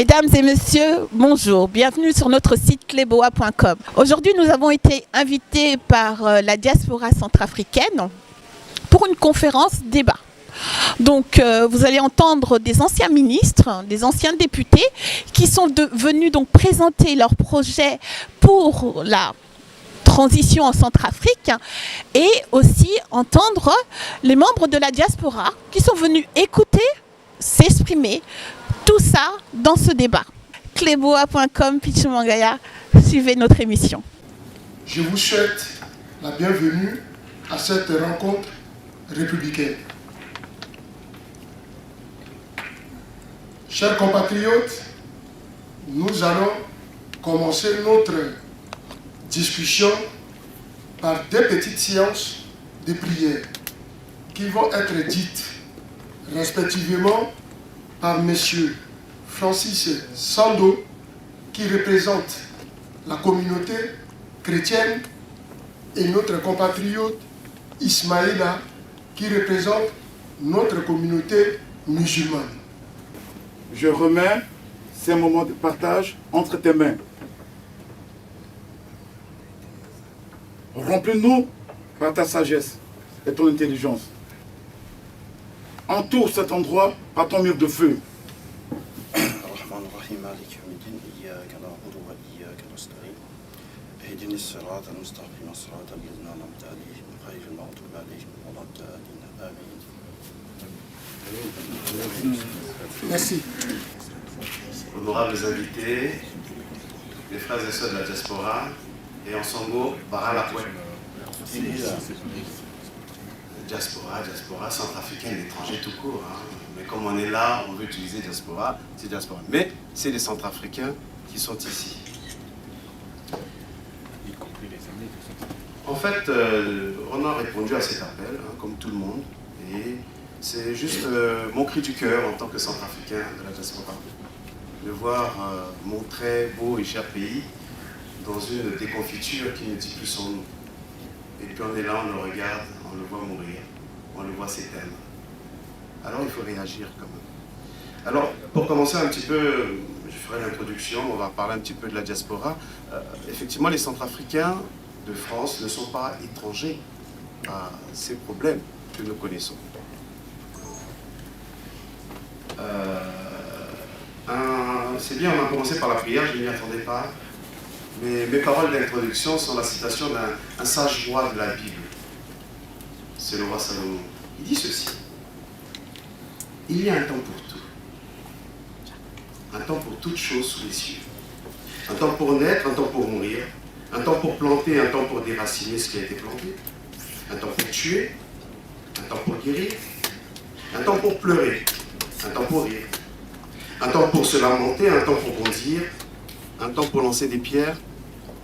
Mesdames et messieurs, bonjour, bienvenue sur notre site cleboa.com. Aujourd'hui, nous avons été invités par la diaspora centrafricaine pour une conférence débat. Donc, vous allez entendre des anciens ministres, des anciens députés qui sont venus donc présenter leurs projets pour la transition en Centrafrique et aussi entendre les membres de la diaspora qui sont venus écouter, s'exprimer, tout ça dans ce débat. Cleboa.com, Pitchou Mangaya, suivez notre émission. Je vous souhaite la bienvenue à cette rencontre républicaine. Chers compatriotes, nous allons commencer notre discussion par des petites séances de prière qui vont être dites respectivement par M. Francis Sando, qui représente la communauté chrétienne, et notre compatriote Ismaïla, qui représente notre communauté musulmane. Je remets ces moments de partage entre tes mains. Remplis-nous par ta sagesse et ton intelligence. Entoure cet endroit par ton mur de feu. Merci. Honorables invités, les frères et sœurs de la diaspora, et en Sango, Baralakwe. Diaspora, centrafricaine, l'étranger tout court. Hein. Mais comme on est là, on veut utiliser diaspora, c'est diaspora. Mais c'est les Centrafricains qui sont ici. En fait, on a répondu à cet appel, hein, comme tout le monde. Et c'est juste mon cri du cœur en tant que Centrafricain de la diaspora. De voir mon très beau et cher pays dans une déconfiture qui ne dit plus son nom. Et puis on est là, on le regarde, on le voit mourir, on le voit s'éteindre. Alors il faut réagir quand même. Alors pour commencer un petit peu, je ferai l'introduction, on va parler un petit peu de la diaspora. Effectivement, les Centrafricains de France ne sont pas étrangers à ces problèmes que nous connaissons. C'est bien, on a commencé par la prière, je ne m'y attendais pas. Mais mes paroles d'introduction sont la citation d'un sage roi de la Bible. C'est le roi Salomon. Il dit ceci. Il y a un temps pour tout. Un temps pour toutes choses sous les cieux. Un temps pour naître, un temps pour mourir. Un temps pour planter, un temps pour déraciner ce qui a été planté. Un temps pour tuer. Un temps pour guérir. Un temps pour pleurer. Un temps pour rire. Un temps pour se lamenter, un temps pour bondir. Un temps pour lancer des pierres,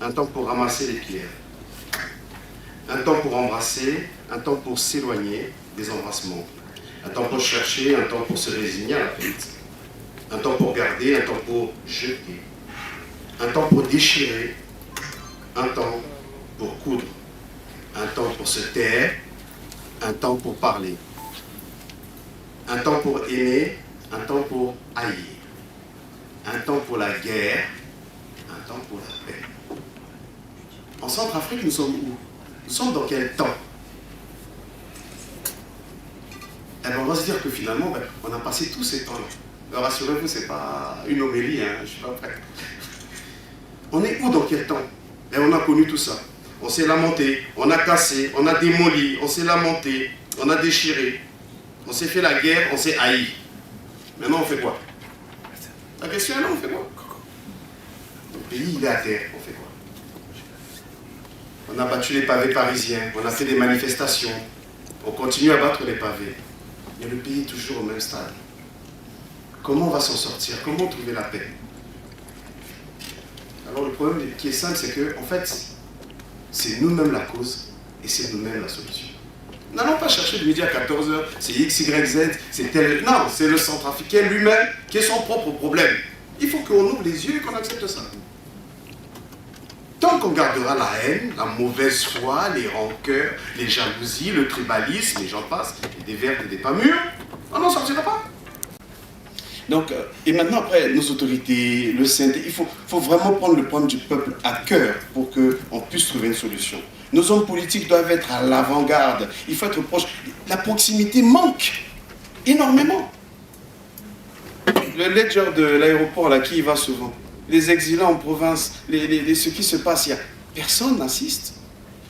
un temps pour ramasser les pierres. Un temps pour embrasser, un temps pour s'éloigner des embrassements. Un temps pour chercher, un temps pour se résigner à la perte. Un temps pour garder, un temps pour jeter. Un temps pour déchirer, un temps pour coudre. Un temps pour se taire, un temps pour parler. Un temps pour aimer, un temps pour haïr. Un temps pour la guerre, un temps pour la paix. En Centrafrique, nous sommes où? Nous sommes dans quel temps? Eh bien, on va se dire que finalement, on a passé tous ces temps-là. Rassurez-vous, ce n'est pas une homélie, hein, je ne suis pas prêt. On est où dans quel temps? Et on a connu tout ça. On s'est lamenté, on a cassé, on a démoli, on s'est lamenté, on a déchiré, on s'est fait la guerre, on s'est haï. Maintenant, on fait quoi? La question est là, on fait quoi? Le pays, il est à terre, on fait quoi? On a battu les pavés parisiens, on a fait des manifestations, on continue à battre les pavés. Mais le pays est toujours au même stade. Comment on va s'en sortir? Comment trouver la paix? Alors le problème qui est simple, c'est que, en fait, c'est nous-mêmes la cause et c'est nous-mêmes la solution. N'allons pas chercher de midi à 14h, c'est X, Y, Z, c'est tel... Non, c'est le Centrafricain lui-même qui est son propre problème. Il faut qu'on ouvre les yeux et qu'on accepte ça. Tant qu'on gardera la haine, la mauvaise foi, les rancœurs, les jalousies, le tribalisme, et j'en passe, et des vertes et des pas mûrs, on n'en sortira pas. Donc, et maintenant, après, nos autorités, le syndicat, il faut vraiment prendre le problème du peuple à cœur pour qu'on puisse trouver une solution. Nos hommes politiques doivent être à l'avant-garde. Il faut être proche. La proximité manque énormément. Le ledger de l'aéroport, là, qui y va souvent? Les exilés en province, ce qui se passe, il y a personne n'assiste.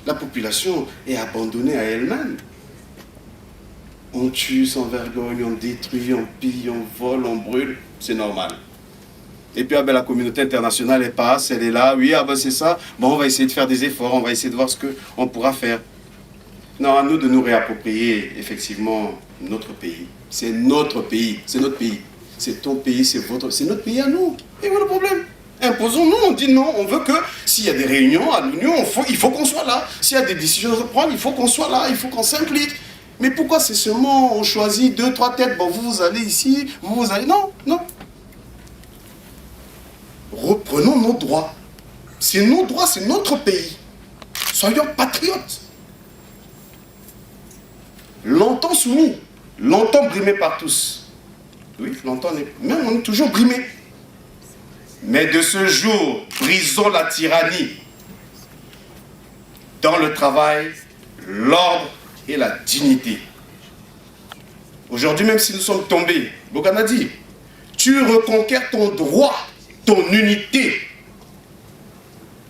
La population est abandonnée à elle-même. On tue sans vergogne, on détruit, on pille, on vole, on brûle. C'est normal. Et puis la communauté internationale, elle passe, elle est là. Oui, c'est ça. Bon, on va essayer de faire des efforts, on va essayer de voir ce qu'on pourra faire. Non, à nous de nous réapproprier, effectivement, notre pays. C'est notre pays, c'est notre pays. C'est ton pays, c'est notre pays à nous. Et voilà le problème. Imposons-nous, on dit non, on veut que s'il y a des réunions à l'Union, il faut qu'on soit là. S'il y a des décisions à prendre, il faut qu'on soit là, il faut qu'on s'implique. Mais pourquoi c'est seulement on choisit 2, 3 têtes, bon vous allez ici, vous allez... Non, non. Reprenons nos droits. C'est nos droits, c'est notre pays. Soyons patriotes. Longtemps soumis, longtemps brimés par tous. Oui, longtemps, même on est toujours brimés. Mais de ce jour, brisons la tyrannie. Dans le travail, l'ordre et la dignité. Aujourd'hui, même si nous sommes tombés, Bogan a dit, tu reconquiers ton droit, ton unité.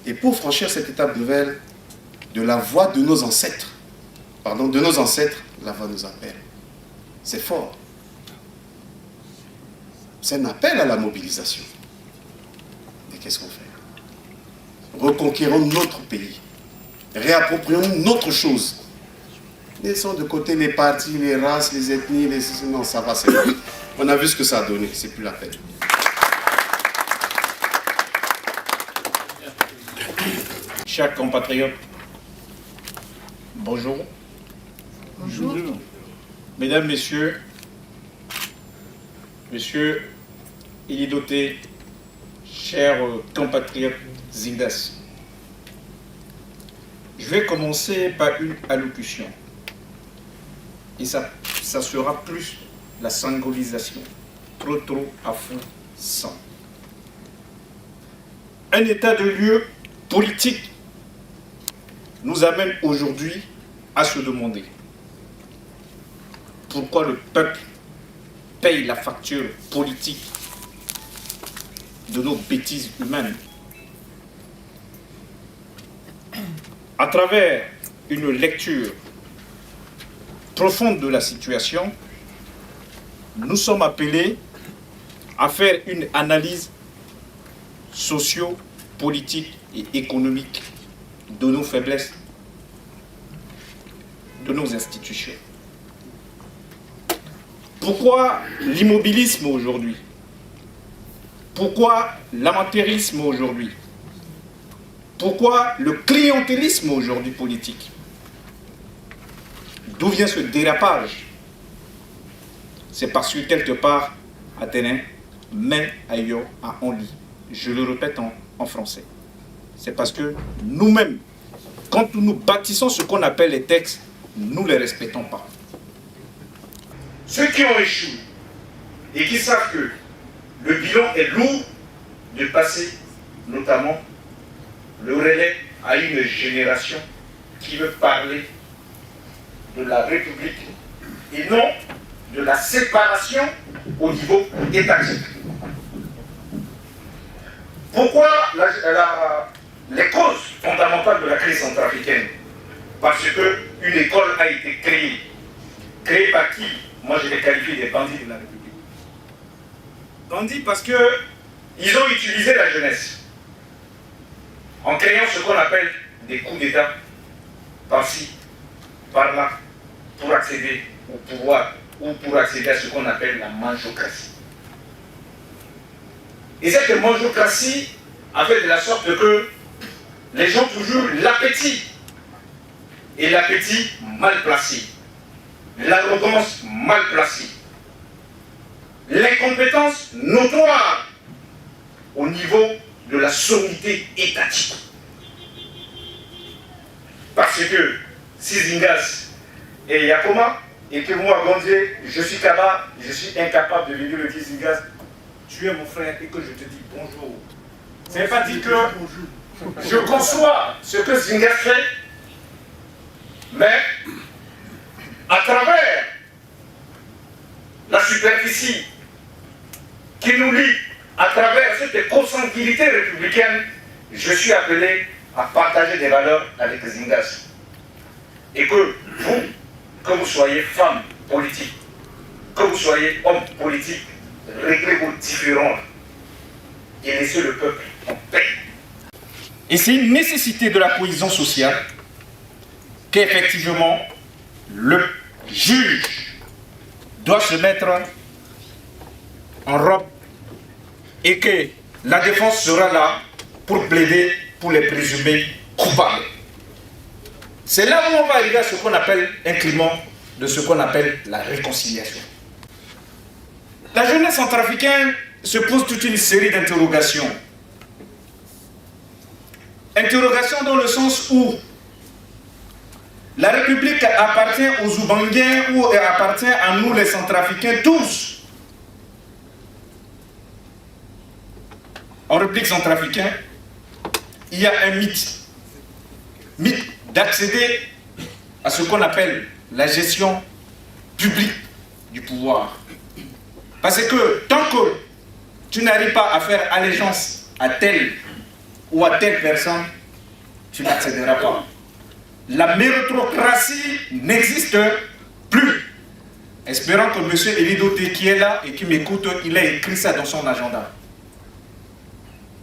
Et pour franchir cette étape nouvelle, de la voie de nos ancêtres, la voie nous appelle. C'est fort. C'est un appel à la mobilisation. Et qu'est-ce qu'on fait? Reconquérons notre pays. Réapproprions notre chose. Laissons de côté les partis, les races, les ethnies, non, ça va, c'est bon. On a vu ce que ça a donné, c'est plus la peine. Chers compatriotes, bonjour. Bonjour. Mesdames, Messieurs, Monsieur Ilidoté, chers compatriotes Zingas, je vais commencer par une allocution. Et ça sera plus la symbolisation. Trop à fond, sans. Un état de lieu politique nous amène aujourd'hui à se demander pourquoi le peuple paye la facture politique de nos bêtises humaines. À travers une lecture profonde de la situation, nous sommes appelés à faire une analyse socio-politique et économique de nos faiblesses, de nos institutions. Pourquoi l'immobilisme aujourd'hui? Pourquoi l'amateurisme aujourd'hui? Pourquoi le clientélisme aujourd'hui politique? D'où vient ce dérapage? C'est parce que quelque part, Athénée, mais ailleurs à on lit. Je le répète en français. C'est parce que nous-mêmes, quand nous bâtissons ce qu'on appelle les textes, nous ne les respectons pas. Ceux qui ont échoué et qui savent que le bilan est lourd de passer notamment le relais à une génération qui veut parler de la République et non de la séparation au niveau étatique. Pourquoi les causes fondamentales de la crise centrafricaine? Parce qu'une école a été créée. Créée par qui? Moi, je les qualifie des bandits de la République. Bandits parce qu'ils ont utilisé la jeunesse en créant ce qu'on appelle des coups d'État par-ci, par-là, pour accéder au pouvoir ou pour accéder à ce qu'on appelle la manjocratie. Et cette manjocratie a fait de la sorte que les gens ont toujours l'appétit, et l'appétit mal placé, l'arrogance mal placée, l'incompétence notoire au niveau de la sommité étatique. Parce que si Zingas est Yakoma, et que moi, Gondier, je suis incapable de venir le dire Zingas, tu es mon frère et que je te dis bonjour. Ça ne veut pas dire que je conçois ce que Zinga fait, mais à travers la superficie qui nous lie, à travers cette consanguinité républicaine, je suis appelé à partager des valeurs avec Zingas. Et que vous, que vous soyez femme politique, que vous soyez homme politique, réglez vos différends et laissez le peuple en paix. Et c'est une nécessité de la cohésion sociale qu'effectivement le juge doit se mettre en robe et que la défense sera là pour plaider pour les présumés coupables. C'est là où on va arriver à ce qu'on appelle un climat de ce qu'on appelle la réconciliation. La jeunesse centrafricaine se pose toute une série d'interrogations. Interrogations dans le sens où la République appartient aux Oubanguins ou appartient à nous les Centrafricains tous. En République centrafricaine, il y a un mythe d'accéder à ce qu'on appelle la gestion publique du pouvoir. Parce que tant que tu n'arrives pas à faire allégeance à telle ou à telle personne, tu n'accéderas pas. La méritocratie n'existe plus. Espérons que M. Elidoté qui est là et qui m'écoute, il a écrit ça dans son agenda.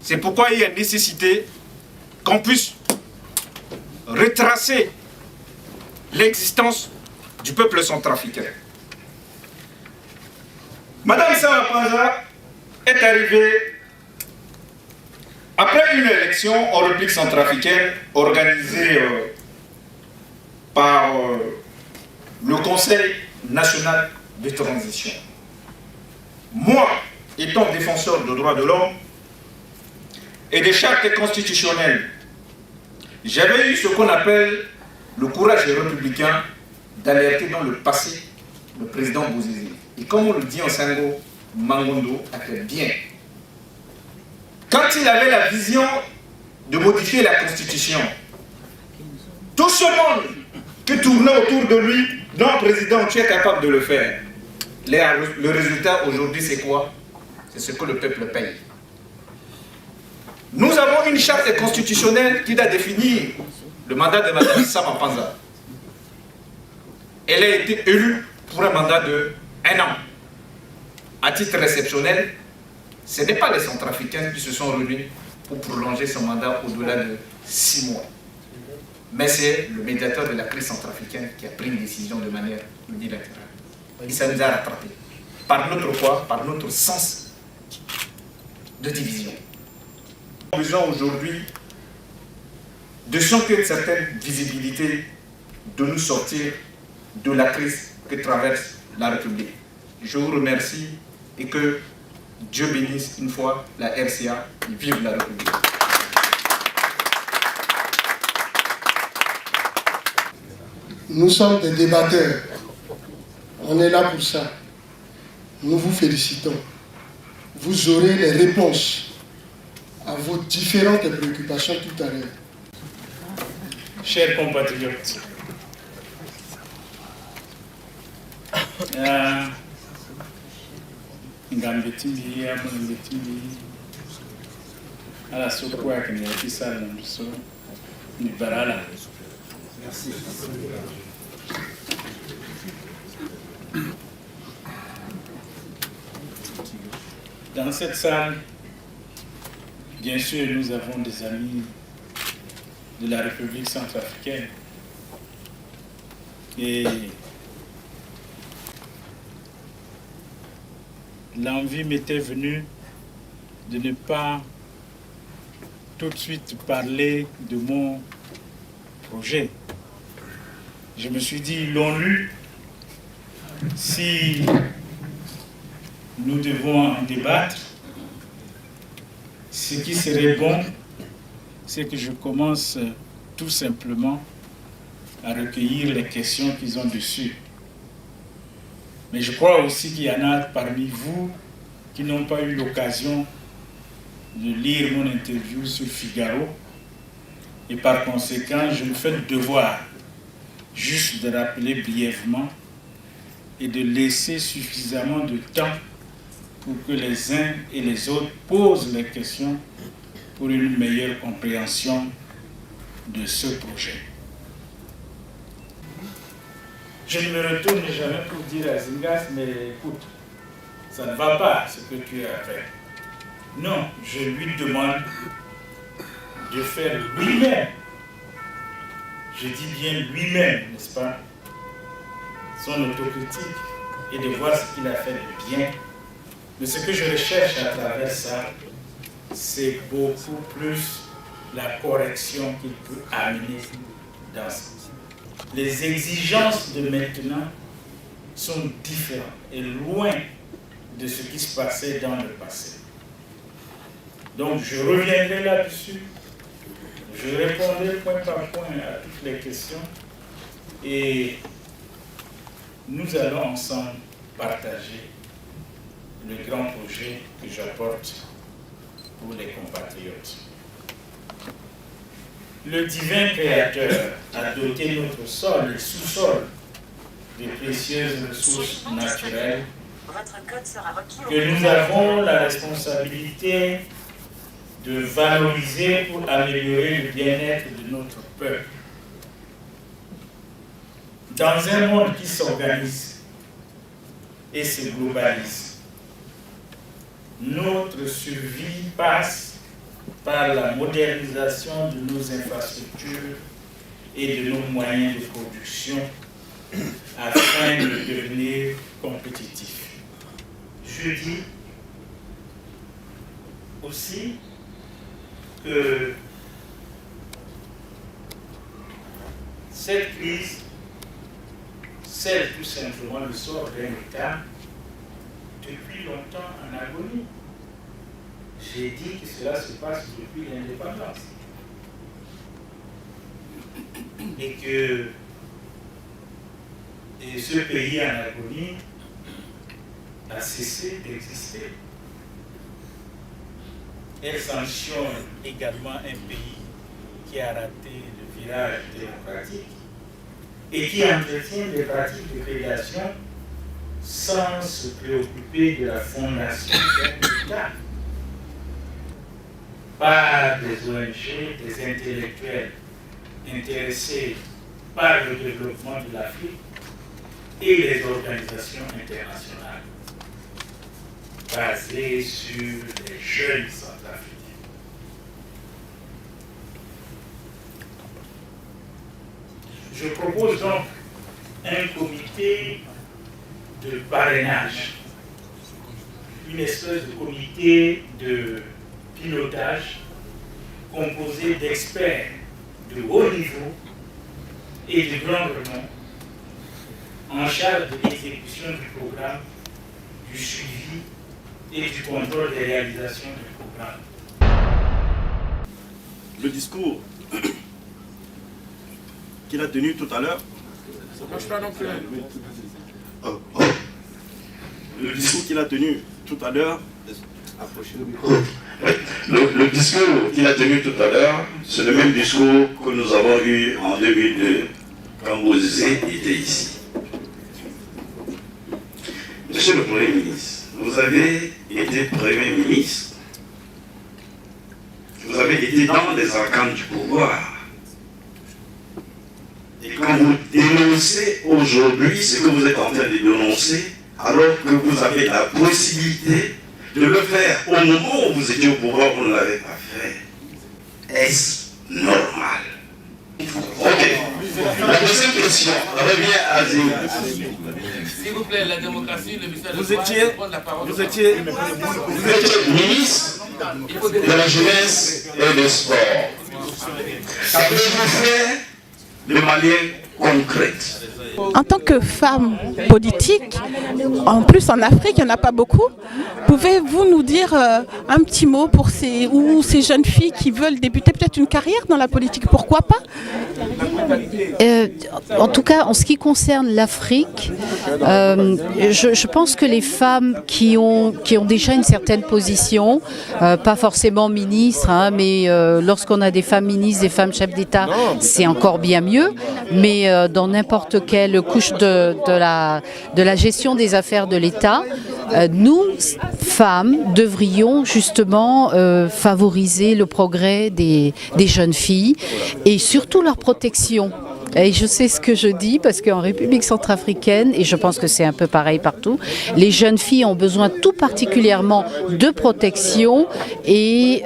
C'est pourquoi il y a nécessité qu'on puisse retracer l'existence du peuple centrafricain. Madame Sama Panza est arrivée après une élection en République centrafricaine organisée par le Conseil national de transition. Moi, étant défenseur des droits de l'homme et des chartes constitutionnelles, j'avais eu ce qu'on appelle le courage républicain d'alerter dans le passé le président Bouzizi. Et comme on le dit en Sango, Mangondo a fait bien. Quand il avait la vision de modifier la Constitution, tout ce monde qui tournait autour de lui, non président, tu es capable de le faire. Le résultat aujourd'hui c'est quoi? C'est ce que le peuple paye. Nous avons une charte constitutionnelle qui doit définir le mandat de Mme Sama Panza. Elle a été élue pour un mandat de 1 an. À titre exceptionnel, ce n'est pas les Centrafricains qui se sont réunis pour prolonger son mandat au-delà de 6 mois. Mais c'est le médiateur de la crise centrafricaine qui a pris une décision de manière unilatérale. Et ça nous a rattrapés. Par notre quoi? Par notre sens de division. Nous avons besoin aujourd'hui de changer une certaine visibilité, de nous sortir de la crise que traverse la République. Je vous remercie et que Dieu bénisse une fois la RCA et vive la République. Nous sommes des débatteurs. On est là pour ça. Nous vous félicitons. Vous aurez les réponses à vos différentes préoccupations tout à l'heure. Chers compatriotes, ngambetimi ya mbetimi ala soko ya kenya kisa na mso ni barala. Merci. Dans cette salle, bien sûr, nous avons des amis de la République centrafricaine et l'envie m'était venue de ne pas tout de suite parler de mon projet. Je me suis dit, ils l'ont lu, si nous devons en débattre, ce qui serait bon, c'est que je commence tout simplement à recueillir les questions qu'ils ont dessus. Mais je crois aussi qu'il y en a parmi vous qui n'ont pas eu l'occasion de lire mon interview sur Figaro. Et par conséquent, je me fais le devoir juste de rappeler brièvement et de laisser suffisamment de temps pour que les uns et les autres posent les questions pour une meilleure compréhension de ce projet. Je ne me retourne jamais pour dire à Zingas, mais écoute, ça ne va pas ce que tu as fait. Non, je lui demande de faire lui-même, je dis bien lui-même, n'est-ce pas, son autocritique et de voir ce qu'il a fait de bien. Mais ce que je recherche à travers ça, c'est beaucoup plus la correction qu'il peut amener dans ça. Les exigences de maintenant sont différentes et loin de ce qui se passait dans le passé. Donc je reviendrai là-dessus, je répondrai point par point à toutes les questions et nous allons ensemble partager le grand projet que j'apporte pour les compatriotes. Le divin Créateur a doté notre sol et sous-sol de précieuses ressources naturelles que nous avons la responsabilité de valoriser pour améliorer le bien-être de notre peuple. Dans un monde qui s'organise et se globalise, notre survie passe par la modernisation de nos infrastructures et de nos moyens de production afin de devenir compétitifs. Je dis aussi que cette crise, c'est tout simplement le sort d'un État depuis longtemps en agonie. J'ai dit que cela se passe depuis l'indépendance. Et que ce pays en agonie a cessé d'exister. Elle sanctionne également un pays qui a raté le virage démocratique et qui entretient des pratiques de prédation sans se préoccuper de la fondation d'un État. Par des ONG, des intellectuels intéressés par le développement de l'Afrique et les organisations internationales basées sur les jeunes centrafricains. Je propose donc un comité de parrainage, une espèce de comité de pilotage composé d'experts de haut niveau et de grand renom en charge de l'exécution du programme, du suivi et du contrôle des réalisations du programme. Le discours qu'il a tenu tout à l'heure, le discours qu'il a tenu tout à l'heure, le discours qu'il a tenu tout à l'heure, c'est le même discours que nous avons eu en 2002 quand Bozizé était ici. Monsieur le Premier ministre, vous avez été Premier ministre, vous avez été dans les arcanes du pouvoir. Et quand vous dénoncez aujourd'hui ce que vous êtes en train de dénoncer, alors que vous avez la possibilité de le faire au moment où vous étiez au pouvoir, vous ne l'avez pas fait. Est-ce normal? Ok. La deuxième question revient à Zéou. S'il vous plaît, la démocratie, le ministère vous étiez ministre de la jeunesse et des sports. Qu'avez-vous fait les Maliens concrètes. En tant que femme politique, en plus en Afrique, il n'y en a pas beaucoup. Pouvez-vous nous dire un petit mot pour ces jeunes filles qui veulent débuter peut-être une carrière dans la politique? Pourquoi pas? En tout cas, en ce qui concerne l'Afrique, je pense que les femmes qui ont déjà une certaine position, pas forcément ministres, hein, mais lorsqu'on a des femmes ministres, des femmes chefs d'État, c'est encore bien mieux. Mais dans n'importe quelle couche de la gestion des affaires de l'État, nous, femmes, devrions justement favoriser le progrès des jeunes filles et surtout leur protection. Et je sais ce que je dis parce qu'en République centrafricaine, et je pense que c'est un peu pareil partout, les jeunes filles ont besoin tout particulièrement de protection et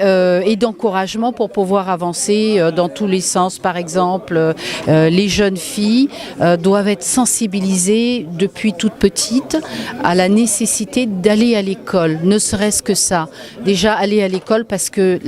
d'encouragement pour pouvoir avancer dans tous les sens. Par exemple, les jeunes filles doivent être sensibilisées depuis toute petite à la nécessité d'aller à l'école, ne serait-ce que ça. Déjà aller à l'école parce que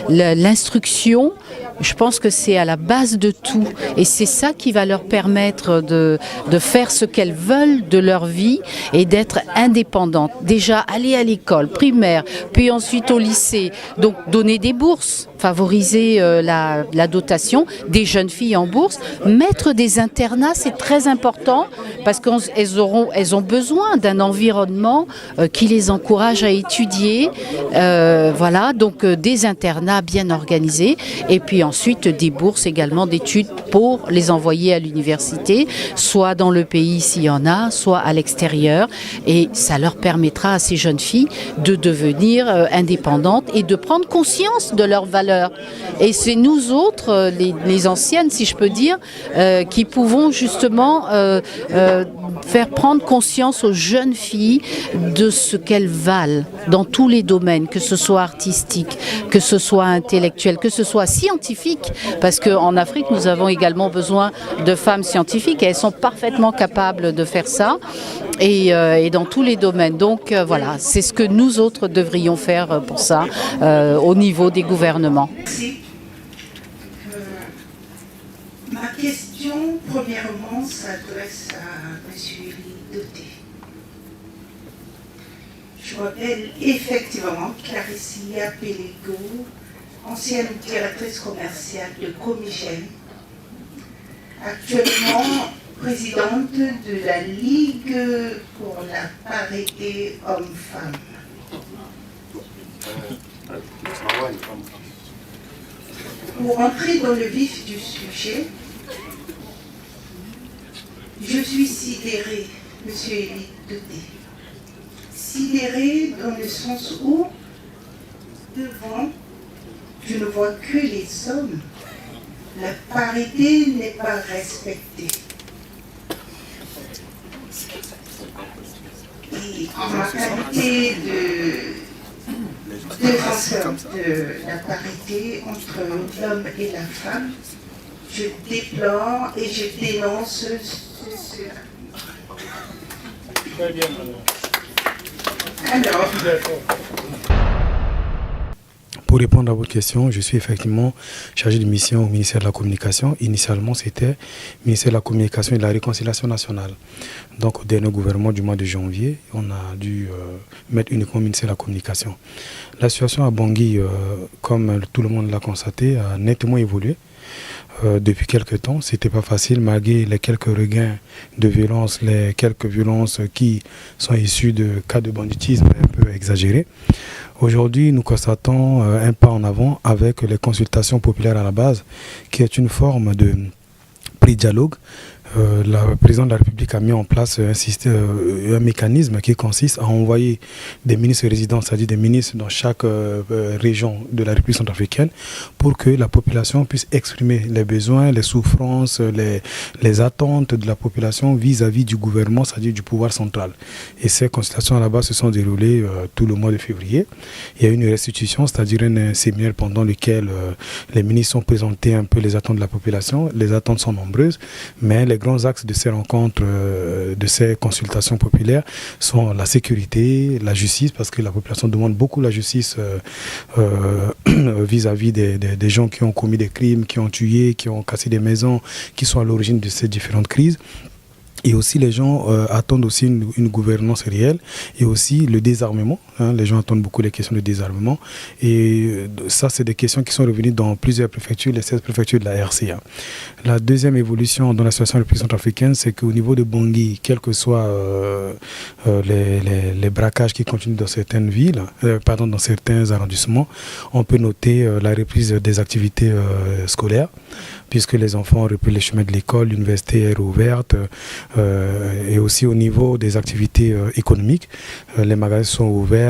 l'instruction, je pense que c'est à la base de tout et c'est ça qui va leur permettre de faire ce qu'elles veulent de leur vie et d'être indépendantes. Déjà aller à l'école primaire, puis ensuite au lycée, donc donner des bourses, favoriser la dotation des jeunes filles en bourse, mettre des internats, c'est très important parce qu'elles ont besoin d'un environnement qui les encourage à étudier, voilà, donc des internats bien organisés et puis ensuite des bourses également d'études pour les envoyer à l'université, soit dans le pays s'il y en a, soit à l'extérieur. Et ça leur permettra à ces jeunes filles de devenir indépendantes et de prendre conscience de leurs valeurs. Et c'est nous autres, les anciennes, si je peux dire, qui pouvons justement faire prendre conscience aux jeunes filles de ce qu'elles valent dans tous les domaines, que ce soit artistique, que ce soit intellectuel, que ce soit scientifique, parce qu'en Afrique, nous avons également besoin de femmes scientifiques et elles sont parfaitement capables de faire ça et dans tous les domaines. Donc voilà, c'est ce que nous autres devrions faire pour ça au niveau des gouvernements. Merci. Ma question, premièrement, s'adresse à M. Élie Doté. Je rappelle effectivement Claricia Pelego, ancienne directrice commerciale de Comigène, actuellement présidente de la Ligue pour la parité homme-femme. Pour entrer dans le vif du sujet, je suis sidérée, M. Élie Doté. Sidérée dans le sens où, devant, je ne vois que les hommes. La parité n'est pas respectée. Et en ma qualité de défenseur de la parité entre l'homme et la femme, je déplore et je dénonce cela. Très bien. Alors, pour répondre à votre question, je suis effectivement chargé de mission au ministère de la Communication. Initialement, c'était ministère de la Communication et de la Réconciliation nationale. Donc, au dernier gouvernement du mois de janvier, on a dû mettre uniquement ministère de la Communication. La situation à Bangui, comme tout le monde l'a constaté, a nettement évolué. Depuis quelques temps, c'était pas facile malgré les quelques regains de violence, les quelques violences qui sont issues de cas de banditisme un peu exagérés. Aujourd'hui, nous constatons un pas en avant avec les consultations populaires à la base, qui est une forme de pré-dialogue. La présidente de la République a mis en place un mécanisme qui consiste à envoyer des ministres résidents, c'est-à-dire des ministres dans chaque région de la République centrafricaine, pour que la population puisse exprimer les besoins, les souffrances, les attentes de la population vis-à-vis du gouvernement, c'est-à-dire du pouvoir central. Et ces consultations à la base se sont déroulées tout le mois de février. Il y a eu une restitution, c'est-à-dire un séminaire pendant lequel les ministres ont présenté un peu les attentes de la population. Les attentes sont nombreuses, mais les grands axes de ces rencontres, de ces consultations populaires sont la sécurité, la justice, parce que la population demande beaucoup la justice vis-à-vis des gens qui ont commis des crimes, qui ont tué, qui ont cassé des maisons, qui sont à l'origine de ces différentes crises. Et aussi les gens attendent aussi une gouvernance réelle et aussi le désarmement. Les gens attendent beaucoup les questions de désarmement. Et ça, c'est des questions qui sont revenues dans plusieurs préfectures, les 16 préfectures de la RCA. La deuxième évolution dans la situation de la République centrafricaine, c'est qu'au niveau de Bangui, quels que soient les braquages qui continuent dans certaines villes, dans certains arrondissements, on peut noter la reprise des activités scolaires, puisque les enfants ont repris les chemins de l'école, l'université est rouverte, et aussi au niveau des activités économiques, les magasins sont ouverts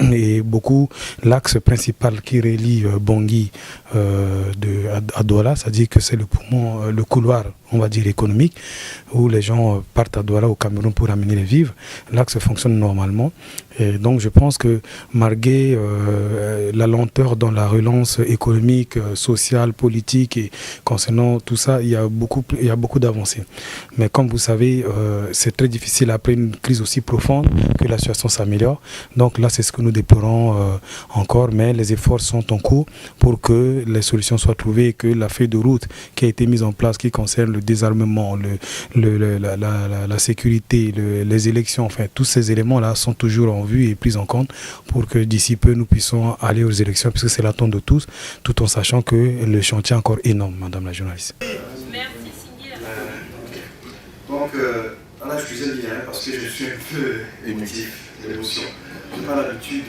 et beaucoup, l'axe principal qui relie Bangui à Douala, c'est-à-dire que c'est le poumon, le couloir, on va dire économique, où les gens partent à Douala au Cameroun pour amener les vivres. L'axe fonctionne normalement. Et donc je pense que malgré la lenteur dans la relance économique, sociale, politique et concernant tout ça, il y a beaucoup d'avancées. Mais comme vous savez, c'est très difficile après une crise aussi profonde que la situation s'améliore. Donc là, c'est ce que nous déplorons encore, mais les efforts sont en cours pour que les solutions soient trouvées et que la feuille de route qui a été mise en place, qui concerne le désarmement, la sécurité, les élections, enfin tous ces éléments-là sont toujours en vue et pris en compte pour que d'ici peu nous puissions aller aux élections, puisque c'est l'attente de tous, tout en sachant que le chantier est encore énorme, Madame la journaliste. Donc, là, je cuisine bien parce que je suis un peu émotif, l'émotion. Je n'ai pas l'habitude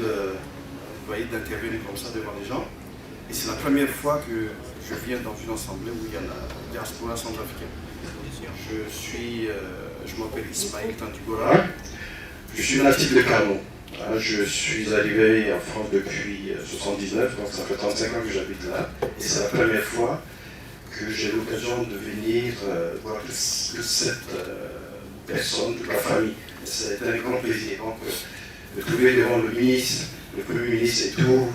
d'intervenir comme ça devant les gens. Et c'est la première fois que je viens dans une assemblée où il y a la diaspora centrafricaine. Je m'appelle Ismaël Tantugora. Je suis natif de Cameroun. Je suis arrivé en France depuis 1979, donc ça fait 35 ans que j'habite là. Et c'est la première fois que j'ai l'occasion de venir voir toute cette personne, toute la famille. C'est un grand plaisir. Donc, de trouver devant le ministre, le Premier ministre et tous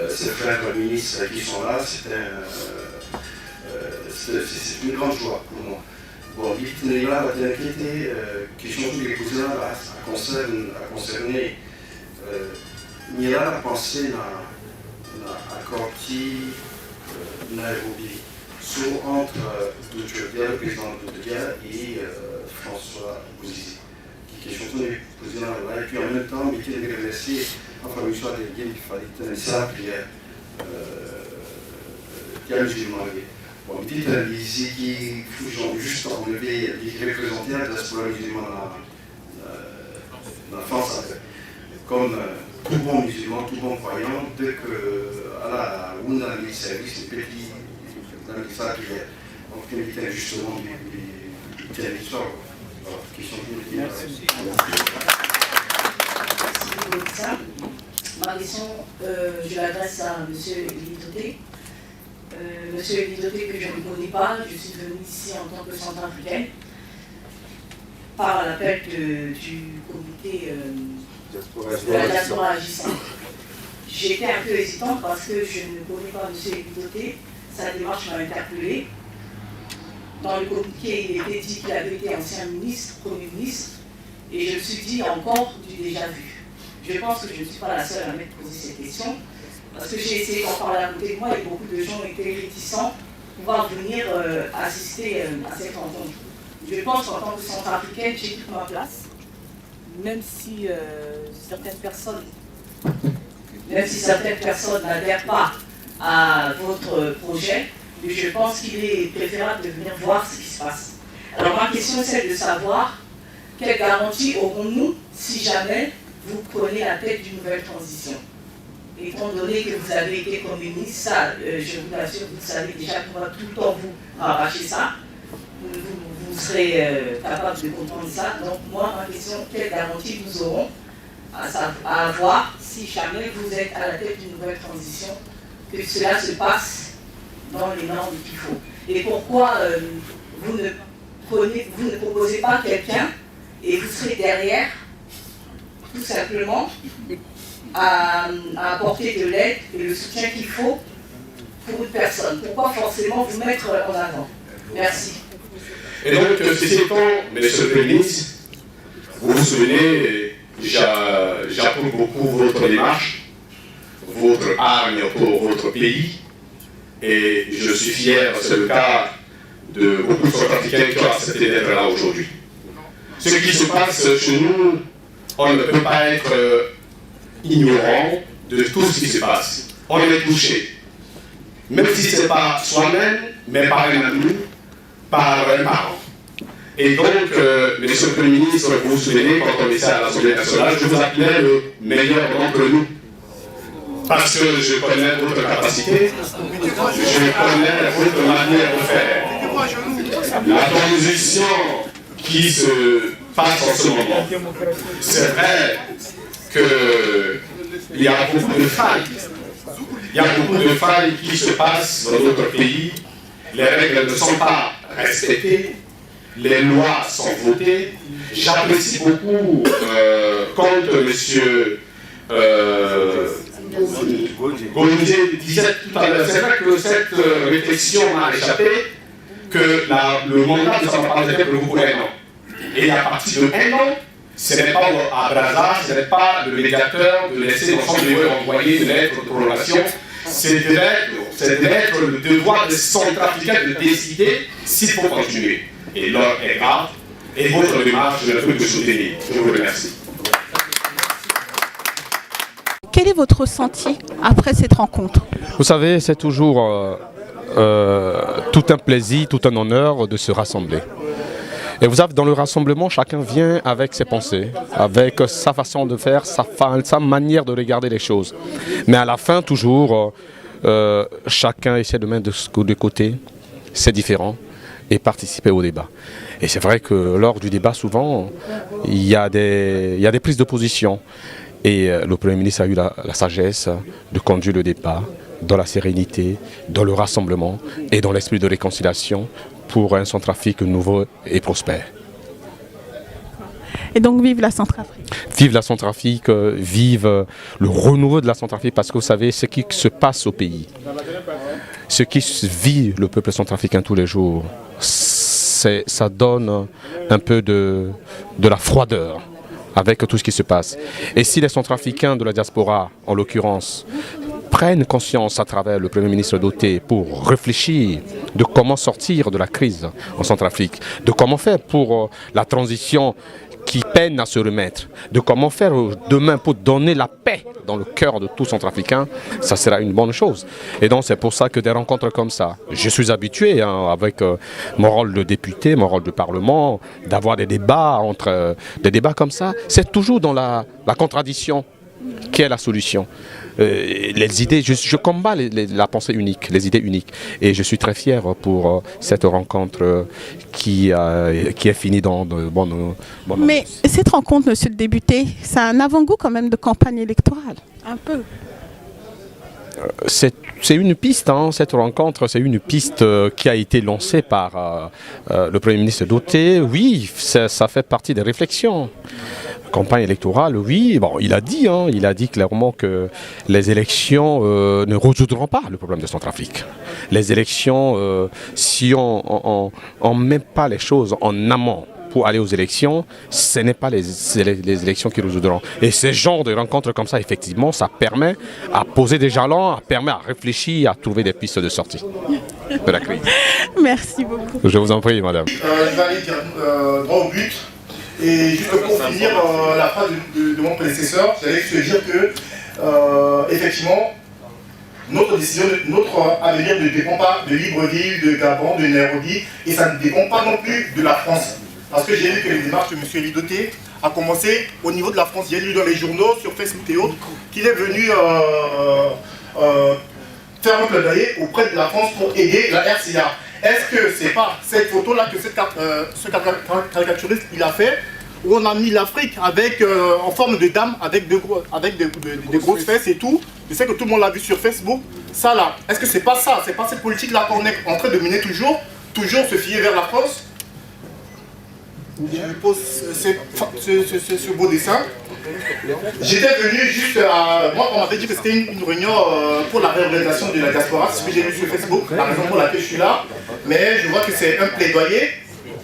ces frères ministres qui sont là, c'est une grande joie pour moi. Bon, l'itinéraire va t'inquiéter, question de l'épousé là, a concerné Mira la pensée à Corti, Nairobi, entre le président Doudia et François Bouzizi. Qui question de l'épousé là, et puis en même temps, il était remercié enfin, le choix des gains qui fallait ça, qui a musulman. Bon, petite analyse qui faut juste enlever les représentants de la diaspora musulmane dans la France. Comme tout bon musulman, tout bon croyant, dès que on a les services, les petits, dans les salles qui est, donc il était justement les l'histoire qui sont plus. Merci beaucoup ça. Ma question, je l'adresse à M. Lidoté. Monsieur Lidoté, que je ne connais pas, je suis venue ici en tant que centrafricaine par l'appel du comité de la diaspora agissante. J'étais un peu hésitante parce que je ne connais pas M. Lidoté, sa démarche m'a interpellée. Dans le communiqué, il était dit qu'il avait été ancien ministre, Premier ministre, et je me suis dit encore du déjà vu. Je pense que je ne suis pas la seule à m'être posé cette question. Parce que j'ai essayé d'en parler à côté de moi et beaucoup de gens étaient réticents pour pouvoir venir assister à cette rencontre. Je pense qu'en tant que centrafricaine, j'ai toute ma place, même si certaines personnes n'adhèrent pas à votre projet, mais je pense qu'il est préférable de venir voir ce qui se passe. Alors ma question est celle de savoir quelle garantie aurons-nous si jamais vous prenez la tête d'une nouvelle transition. Étant donné que vous avez été Premier ministre, ça, je vous assure, vous savez déjà qu'on va tout le temps vous arracher ça. Vous serez capable de comprendre ça. Donc moi, ma question, quelle garantie nous aurons à avoir si jamais vous êtes à la tête d'une nouvelle transition, que cela se passe dans les normes qu'il faut. Et pourquoi vous ne proposez pas quelqu'un et vous serez derrière, tout simplement, à apporter de l'aide et le soutien qu'il faut pour une personne. Pourquoi forcément vous mettre en avant? Merci. Et donc, ceci étant, Monsieur le Premier ministre, vous vous souvenez, j'approuve beaucoup votre démarche, votre hargne pour votre pays, et je suis fier, c'est le cas de beaucoup de Centrafricains qui ont accepté d'être là aujourd'hui. Ce qui se passe chez nous, on ne peut pas être ignorant de tout ce qui se passe. On est touché. Même si ce n'est pas soi-même, mais par un ami, par un parent. Et donc, Monsieur le Premier ministre, vous vous souvenez, quand on était à l'Assemblée nationale, je vous appelais le meilleur d'entre nous. Parce que je connais votre capacité, je connais votre manière de faire. La transition qui se passe en ce moment, c'est vrai qu'il y a beaucoup de failles. Il y a beaucoup de failles qui se passent dans notre pays. Les règles ne sont pas respectées. Les lois sont votées. J'apprécie beaucoup quand M. Gauthier disait tout à l'heure, c'est vrai que cette réflexion m'a échappé, que le mandat ne sera pas peut-être pour 1 an. Et à partir de 1 an, ce n'est pas à Brazza, ce n'est pas le médiateur de laisser l'ensemble des voix envoyer une lettre de prolongation. C'est de l'être le devoir des Centrafricains de décider s'il faut continuer. Et l'heure est grave, et votre démarche, je ne peux que soutenir. Je vous remercie. Quel est votre ressenti après cette rencontre? Vous savez, c'est toujours tout un plaisir, tout un honneur de se rassembler. Et vous savez, dans le rassemblement, chacun vient avec ses pensées, avec sa façon de faire, sa manière de regarder les choses. Mais à la fin, toujours, chacun essaie de mettre de côté ses différends et participer au débat. Et c'est vrai que lors du débat, souvent, il y a des prises de position. Et le Premier ministre a eu la sagesse de conduire le débat dans la sérénité, dans le rassemblement et dans l'esprit de réconciliation pour un Centrafrique nouveau et prospère. Et donc vive la Centrafrique. Vive la Centrafrique, vive le renouveau de la Centrafrique, parce que vous savez ce qui se passe au pays, ce qui vit le peuple centrafricain tous les jours, ça donne un peu de la froideur avec tout ce qui se passe. Et si les Centrafricains de la diaspora, en l'occurrence, prennent conscience à travers le Premier ministre doté pour réfléchir de comment sortir de la crise en Centrafrique, de comment faire pour la transition qui peine à se remettre, de comment faire demain pour donner la paix dans le cœur de tout Centrafricain, ça sera une bonne chose. Et donc c'est pour ça que des rencontres comme ça, je suis habitué avec mon rôle de député, mon rôle de parlement, d'avoir des débats comme ça, c'est toujours dans la contradiction qui est la solution. Les idées, je combats la pensée unique, les idées uniques. Et je suis très fier pour cette rencontre qui est finie dans de bonnes... Mais cette rencontre, monsieur le député, ça a un avant-goût quand même de campagne électorale, un peu. C'est une piste, cette rencontre, c'est une piste qui a été lancée par le Premier ministre doté. Oui, ça fait partie des réflexions. Campagne électorale, oui, bon, il a dit clairement que les élections ne résoudront pas le problème de Centrafrique. Les élections, si on ne met pas les choses en amont pour aller aux élections, ce n'est pas les élections qui résoudront. Et ce genre de rencontres comme ça, effectivement, ça permet à poser des jalons, ça permet à réfléchir, à trouver des pistes de sortie de la crise. Merci beaucoup. Je vous en prie, madame. Je vais aller droit au but. Et juste pour finir la phrase de mon prédécesseur, j'allais se dire que, effectivement, notre décision, notre avenir ne dépend pas de Libreville, de Gabon, de Nairobi, et ça ne dépend pas non plus de la France. Parce que j'ai vu que les démarches de M. Lidoté a commencé au niveau de la France. J'ai lu dans les journaux, sur Facebook et autres, qu'il est venu faire un plaidoyer auprès de la France pour aider la RCA. Est-ce que c'est pas cette photo-là que ce caricaturiste il a fait, où on a mis l'Afrique avec en forme de dame, avec des grosses fesses et tout. Je sais que tout le monde l'a vu sur Facebook. Ça là, est-ce que c'est pas ça, c'est pas cette politique-là qu'on est en train de mener toujours se fier vers la France? Je pose ce beau dessin. J'étais venu juste à... Moi, on m'avait dit que c'était une réunion pour la réorganisation de la diaspora. C'est ce que j'ai lu sur Facebook, la raison pour laquelle je suis là. Mais je vois que c'est un plaidoyer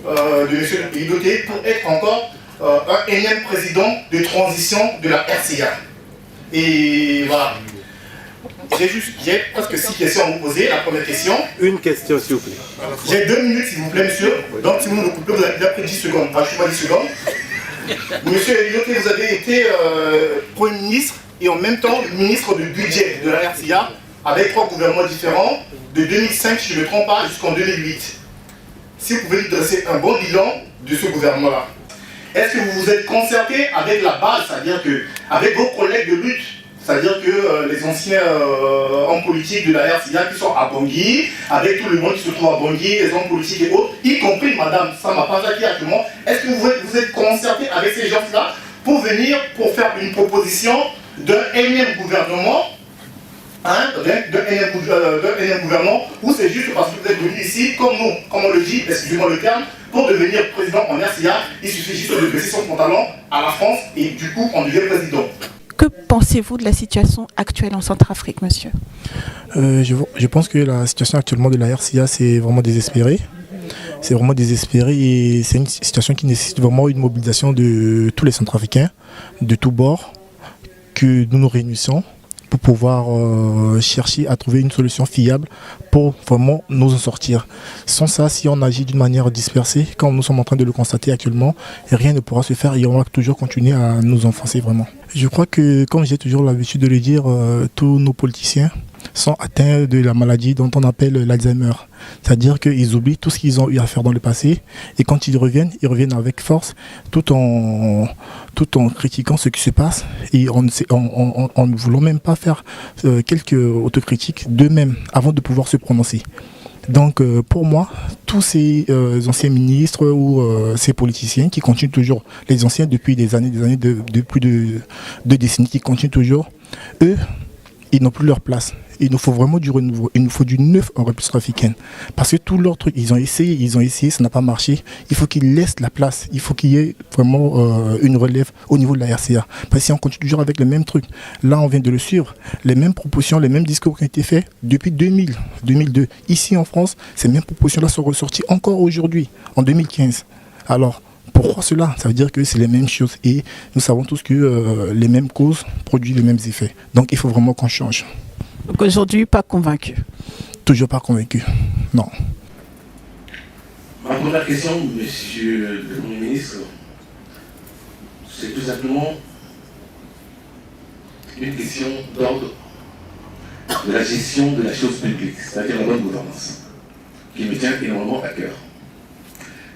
de M. Idoté pour être encore un énième président de transition de la RCA. Et voilà. J'ai presque 6 questions à vous poser. La première question. Une question, s'il vous plaît. J'ai 2 minutes, s'il vous plaît, monsieur. Donc, si vous me coupez, vous avez pris 10 secondes. Enfin, je suis pas 10 secondes. Monsieur Idoté, vous avez été Premier ministre et en même temps ministre du budget de la RCA avec 3 gouvernements différents, de 2005, si je ne me trompe pas, jusqu'en 2008. Si vous pouvez nous dresser un bon bilan de ce gouvernement-là. Est-ce que vous vous êtes concerté avec la base, c'est-à-dire avec vos collègues de lutte, c'est-à-dire que les anciens hommes politiques de la RCA qui sont à Bangui, avec tout le monde qui se trouve à Bangui, les hommes politiques et autres, y compris Madame Sama Panzaki actuellement, est-ce que vous êtes concerté avec ces gens-là pour venir, pour faire une proposition d'un énième gouvernement, d'un énième gouvernement, ou c'est juste parce que vous êtes venu ici, comme nous, comme on le dit, excusez-moi le terme, pour devenir président en RCA, il suffit juste de baisser son pantalon à la France et du coup on devient président. Que pensez-vous de la situation actuelle en Centrafrique, monsieur? Je pense que la situation actuellement de la RCA, c'est vraiment désespéré. C'est vraiment désespéré et c'est une situation qui nécessite vraiment une mobilisation de tous les Centrafricains, de tous bords, que nous nous réunissons pour pouvoir chercher à trouver une solution fiable pour vraiment nous en sortir. Sans ça, si on agit d'une manière dispersée, comme nous sommes en train de le constater actuellement, rien ne pourra se faire et on va toujours continuer à nous enfoncer vraiment. Je crois que, comme j'ai toujours l'habitude de le dire, tous nos politiciens sont atteints de la maladie dont on appelle l'Alzheimer. C'est-à-dire qu'ils oublient tout ce qu'ils ont eu à faire dans le passé et quand ils reviennent avec force tout en critiquant ce qui se passe et en ne voulant même pas faire quelques autocritiques d'eux-mêmes avant de pouvoir se prononcer. Donc pour moi, tous ces anciens ministres ou ces politiciens qui continuent toujours, les anciens depuis des années, de plus de 2 décennies, qui continuent toujours, eux, ils n'ont plus leur place. Il nous faut vraiment du renouveau, il nous faut du neuf en République africaine. Parce que tous leurs trucs, ils ont essayé, ça n'a pas marché. Il faut qu'ils laissent la place, il faut qu'il y ait vraiment une relève au niveau de la RCA. Parce que si on continue toujours avec le même truc, là on vient de le suivre, les mêmes propositions, les mêmes discours qui ont été faits depuis 2002. Ici en France, ces mêmes propositions-là sont ressorties encore aujourd'hui, en 2015. Alors, pourquoi cela? Ça veut dire que c'est les mêmes choses et nous savons tous que les mêmes causes produisent les mêmes effets. Donc il faut vraiment qu'on change. Donc aujourd'hui, pas convaincu? Toujours pas convaincu, non. Ma première question, monsieur le Premier ministre, c'est tout simplement une question d'ordre de la gestion de la chose publique, c'est-à-dire la bonne gouvernance, qui me tient énormément à cœur.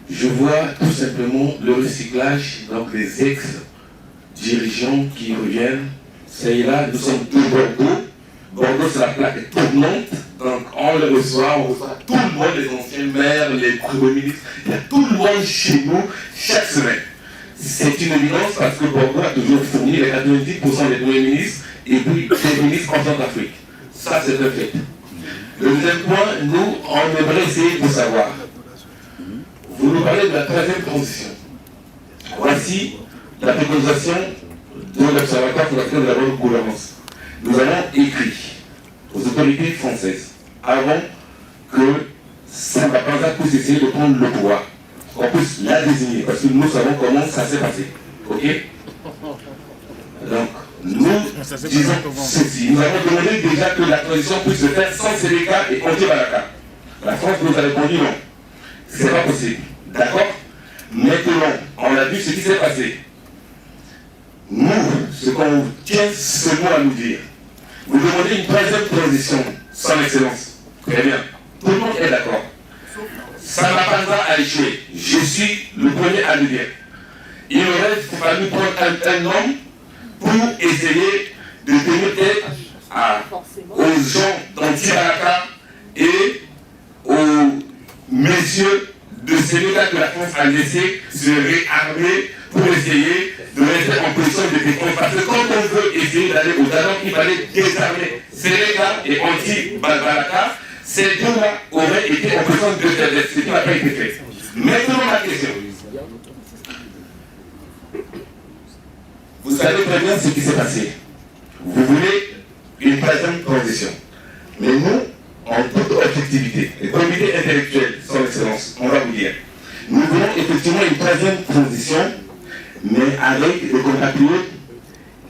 Je vois tout simplement le recyclage donc des ex-dirigeants qui reviennent. C'est là, nous sommes tous Bordeaux. Bordeaux, c'est la plaque tournante. Donc on les reçoit, on reçoit tout le monde, les anciens maires, les premiers ministres. Il y a tout le monde chez nous chaque semaine. C'est une évidence parce que Bordeaux a toujours fourni les 90% des premiers ministres et puis des ministres en Centrafrique. Ça, c'est un fait. Le deuxième point, nous, on aimerait essayer de savoir. Vous nous parlez de la 3e transition. Voici la préconisation de l'Observatoire pour l'action de la bonne gouvernance. Nous avons écrit aux autorités françaises, avant que Samba Panza puisse essayer de prendre le pouvoir, qu'on puisse la désigner, parce que nous savons comment ça s'est passé. Ok? Donc, nous disons ceci. Nous avons demandé déjà que la transition puisse se faire sans Sénégal et anti-Balaka. La France nous a répondu non. C'est pas possible. D'accord? Maintenant, on a vu ce qui s'est passé. Nous, ce qu'on tient seulement à nous dire, vous demandez une 3e transition, sans excellence. Très bien. Tout le monde est d'accord. Samba Panza a échoué. Je suis le premier à le dire. Il aurait fallu prendre un homme pour essayer de tenir tête aux gens d'Anti-Balaka et aux messieurs de Sénégal que la France a laissé se réarmer pour essayer de rester en position de défense. Parce que quand on veut essayer d'aller au-delà, il fallait désarmer Sénégal et Anti-Balaka. Ces deux-là auraient été en position de faiblesse, ce qui n'a pas été fait. Maintenant, ma question. Vous savez très bien ce qui s'est passé. Vous voulez une 3e transition. Mais nous, en toute objectivité, et comité intellectuel, son excellence, on va vous dire, Nous voulons effectivement une troisième transition, mais avec des compatriotes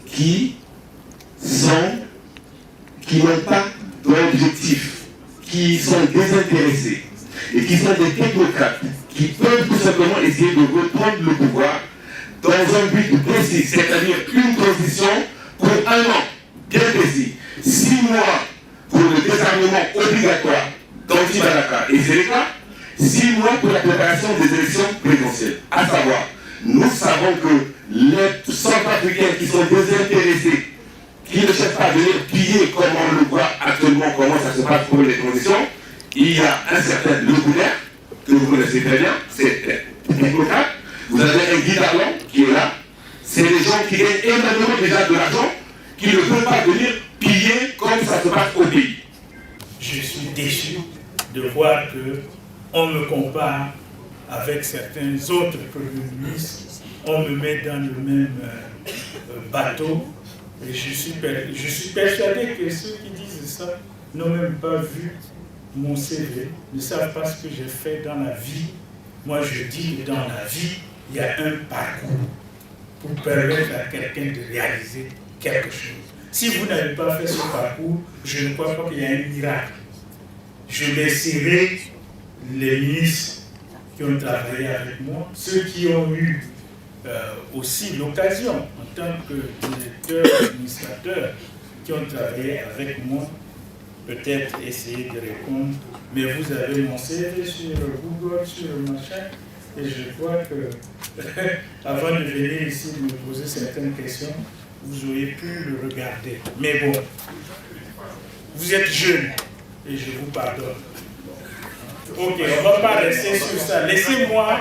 qui n'ont pas d'objectif, qui sont désintéressés et qui sont des technocrates, qui peuvent tout simplement essayer de reprendre le pouvoir dans un but précis, c'est-à-dire une transition pour un an, bien précis, 6 mois pour le désarmement obligatoire d'Anti-Balaka et Seleka, 6 mois pour la préparation des élections présidentielles. À savoir, nous savons que les Centrafricains qui sont désintéressés, qui ne cherchent pas à venir piller comme on le voit actuellement, comment ça se passe pour les transitions, il y a un certain Le Goudert, que vous connaissez très bien, c'est technocrate. Vous avez un Guy Darlon qui est là. C'est des gens qui gagnent énormément déjà de l'argent, qui ne peuvent pas venir piller comme ça se passe au pays. Je suis déçu de voir qu'on me compare avec certains autres premiers ministres. On me met dans le même bateau. Et je suis persuadé que ceux qui disent ça n'ont même pas vu mon CV, ne savent pas ce que j'ai fait dans la vie. Moi, je dis que dans la vie, il y a un parcours pour permettre à quelqu'un de réaliser quelque chose. Si vous n'avez pas fait ce parcours, je ne crois pas qu'il y ait un miracle. Je laisserai les ministres qui ont travaillé avec moi, ceux qui ont eu aussi l'occasion, en tant que directeur, administrateur, qui ont travaillé avec moi, peut-être essayer de répondre. Mais vous avez mon CV sur Google, sur machin, et je crois que avant de venir ici me poser certaines questions, vous auriez pu le regarder. Mais bon, vous êtes jeune, et je vous pardonne. Ok, on ne va pas rester sur ça. Laissez-moi,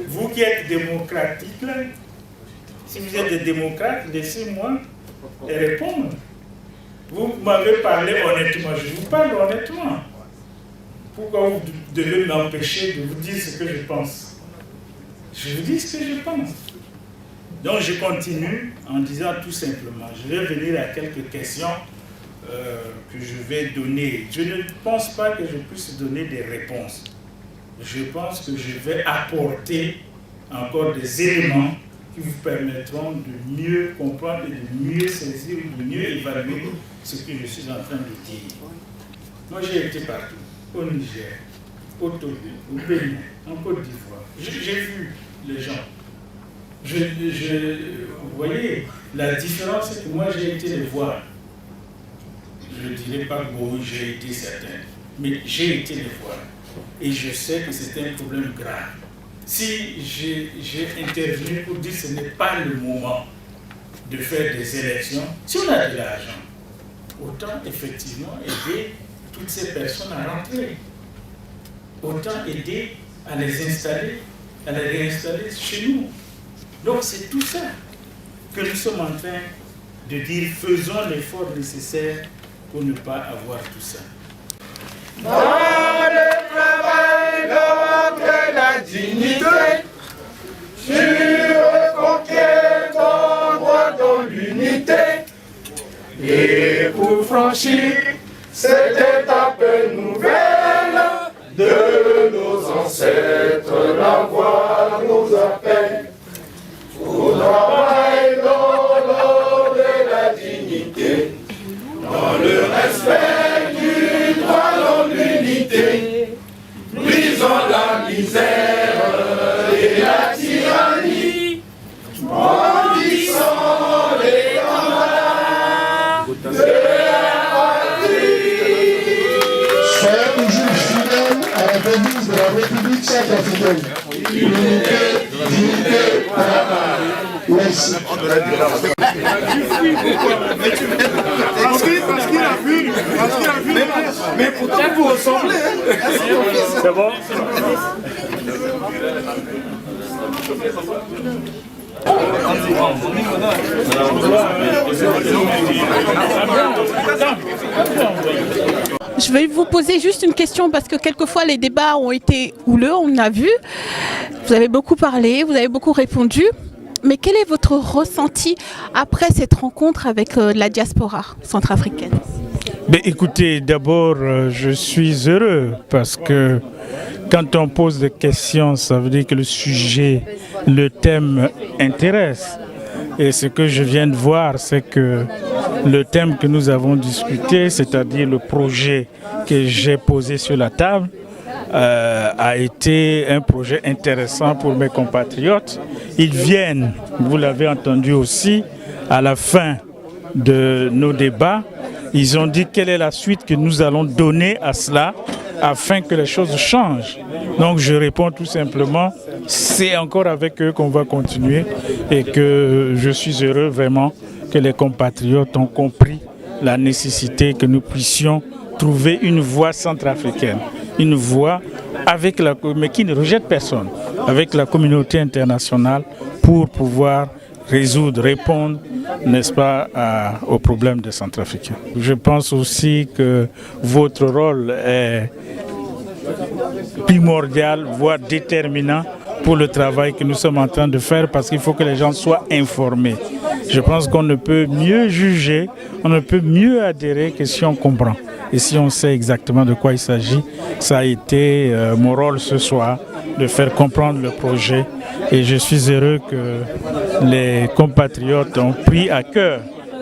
vous qui êtes démocratique, là, si vous êtes des démocrates, laissez-moi répondre. Vous m'avez parlé honnêtement, je vous parle honnêtement. Pourquoi vous devez m'empêcher de vous dire ce que je pense? Je vous dis ce que je pense. Donc je continue en disant tout simplement, je vais venir à quelques questions que je vais donner. Je ne pense pas que je puisse donner des réponses. Je pense que je vais apporter encore des éléments qui vous permettront de mieux comprendre et de mieux saisir, de mieux évaluer ce que je suis en train de dire. Moi, j'ai été partout, au Niger, au Togo, au Bénin, en Côte d'Ivoire. J'ai vu les gens. Vous voyez, la différence, c'est que moi, j'ai été les voir. Je ne dirais pas que bon, j'ai été certain, mais j'ai été les voir. Et je sais que c'est un problème grave. Si j'ai intervenu pour dire que ce n'est pas le moment de faire des élections, si on a de l'argent, autant effectivement aider toutes ces personnes à rentrer. Autant aider à les installer, à les réinstaller chez nous. Donc c'est tout ça que nous sommes en train de dire, faisons l'effort nécessaire pour ne pas avoir tout ça. Dans le travail, l'ordre et la dignité, sur reconquête en droit dans l'unité, et pour franchir cette étape nouvelle de nos ancêtres, la voie nous appelle au travail dans l'ordre et la dignité, dans le respect du droit dans l'unité, brisant la misère et la tyrannie, brandissant les camarades de la patrie. Soyez toujours fidèles à la devise de la République centrafricaine. Unité, dignité, paix. Merci. Parce qu'il a vu. Mais pourtant vous ressemblez. C'est bon. Je vais vous poser juste une question parce que quelquefois les débats ont été houleux, on a vu. Vous avez beaucoup parlé, vous avez beaucoup répondu. Mais quel est votre ressenti après cette rencontre avec la diaspora centrafricaine? Écoutez, d'abord, je suis heureux parce que quand on pose des questions, ça veut dire que le sujet, le thème intéresse. Et ce que je viens de voir, c'est que le thème que nous avons discuté, c'est-à-dire le projet que j'ai posé sur la table, a été un projet intéressant pour mes compatriotes. Ils viennent, vous l'avez entendu aussi, à la fin de nos débats, ils ont dit quelle est la suite que nous allons donner à cela afin que les choses changent. Donc je réponds tout simplement, c'est encore avec eux qu'on va continuer et que je suis heureux vraiment que les compatriotes ont compris la nécessité que nous puissions trouver une voie centrafricaine, une voie avec mais qui ne rejette personne, avec la communauté internationale pour pouvoir résoudre, répondre, n'est-ce pas, aux problèmes des Centrafricains. Je pense aussi que votre rôle est primordial, voire déterminant pour le travail que nous sommes en train de faire parce qu'il faut que les gens soient informés. Je pense qu'on ne peut mieux juger, on ne peut mieux adhérer que si on comprend. Et si on sait exactement de quoi il s'agit, ça a été mon rôle ce soir de faire comprendre le projet. Et je suis heureux que les compatriotes ont pris à cœur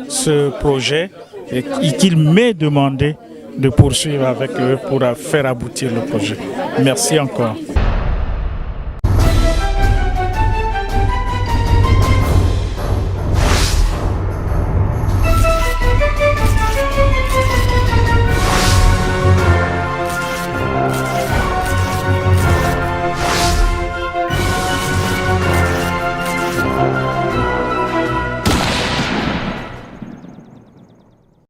ce projet et qu'il m'ait demandé de poursuivre avec eux pour faire aboutir le projet. Merci encore.